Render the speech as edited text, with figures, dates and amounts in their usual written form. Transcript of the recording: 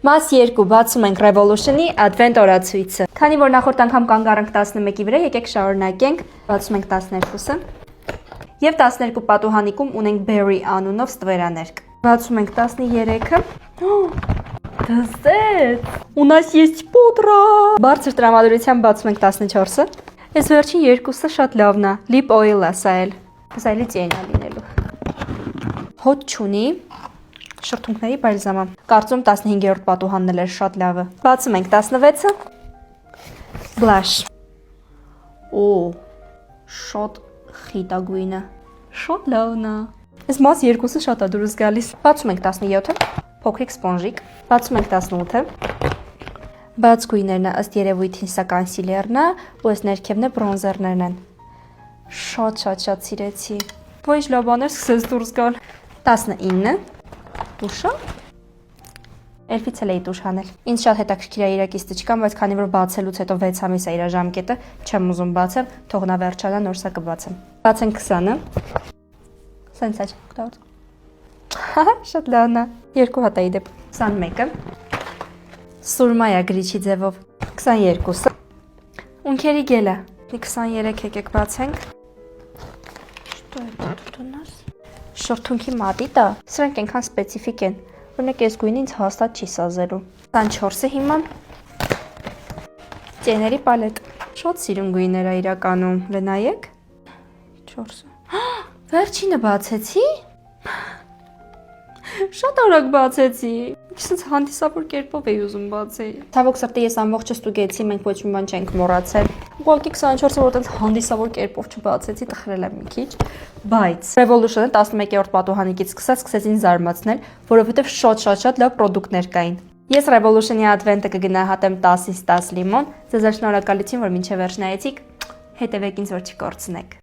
Մաս 2 բացում ենք Revolution-ի Advent օրացույցը։ Քանի որ նախորդ անգամ կանգ առանք 11-ի վրա, եկեք շարունակենք։ Բացում ենք 12-ը։ Եվ 12 պատուհանիկում ունենք Berry անունով ստվերաներկ։ Բացում ենք 13-ը։ Դզեց։ У нас есть пудра։ Բարձր տրամադրությամբ բացում ենք 14-ը։ Այս վերջին երկուսը շատ լավն է։ Lip oil-ը սա էլ։ Սա էլի ծիենա լինելու։ Հոտ չունի։ Շրթունքների բալզամը։ Կարծում 15-րդ պատուհանն էլ էր շատ լավը։ Բացում ենք 16-ը։ Blush։ Օ, շատ խիտագույնը։ Շատ լավն է։ Այս մաս 2-ը շատ է դուրս գալիս։ Բացում ենք 17-ը։ Փոքրիկ սպոնժիկ։ Բացում ենք 18-ը։ Բաց գույներն է ըստ երևույթին սա կոնսիլերն է, ու այս ներքևն է բրոնզերներն են։ Շատ սիրեցի։ Ոչ լավ բաներ սկսեց դուրս գալ։ 19-ը։ Տուշը։ Էլֆից էլ էի տուշ հանել։ Ինձ շատ հետաքրքիր է իրակից տիճկան, բայց քանի որ բացելուց հետո 6 ամիս է իր ժամկետը, չեմ ուզում բացել, թող նա վերջանա, նոր սա կբացեմ։ Բացենք 20-ը։ Սենց է օգտագործում։ Շատ լավն է։ Երկու հատ է իդեպ։ 21-ը։ Սուրմայա գրիչի ձևով։ 22-ը։ Ունքերի գելը։ 23 եկեք բացենք։ Что это тут у нас? Շրթունքի մատիտա, սրանք այնքան սպեցիֆիկ են, օրինակ այս գույնը ինձ հաստատ չի սազելու։ 24-ը հիմա ծեների պալետ։ Շատ սիրուն գույներ է իրականում, լնայեք։ 4-ը։ Վերջինը բացեցի։ Շատ արագ բացեցի։ Իսկ հանդիսավոր կերպով էի ուզում բացեի։ Ցավոք սրտի ես ամբողջը ստուգեցի, մենք ոչ մի բան չենք մոռացել։ Ուղղակի 24-ը որտեղ հանդիսավոր կերպով չբացեցի, տխրել եմ մի քիչ, բայց Revolution-ը 11-րդ պատուհանիկից սկսեցին զարմացնել, որովհետև շատ լավ պրոդուկտներ կային։ Ես Revolution-ի Advent-ը կգնահատեմ 10-ից 10 լիմոն։ Ձեզ շնորհակալություն, որ մինչև վերջ նայեցիք։ Հետևեք ինձ, որ չկորցնեք։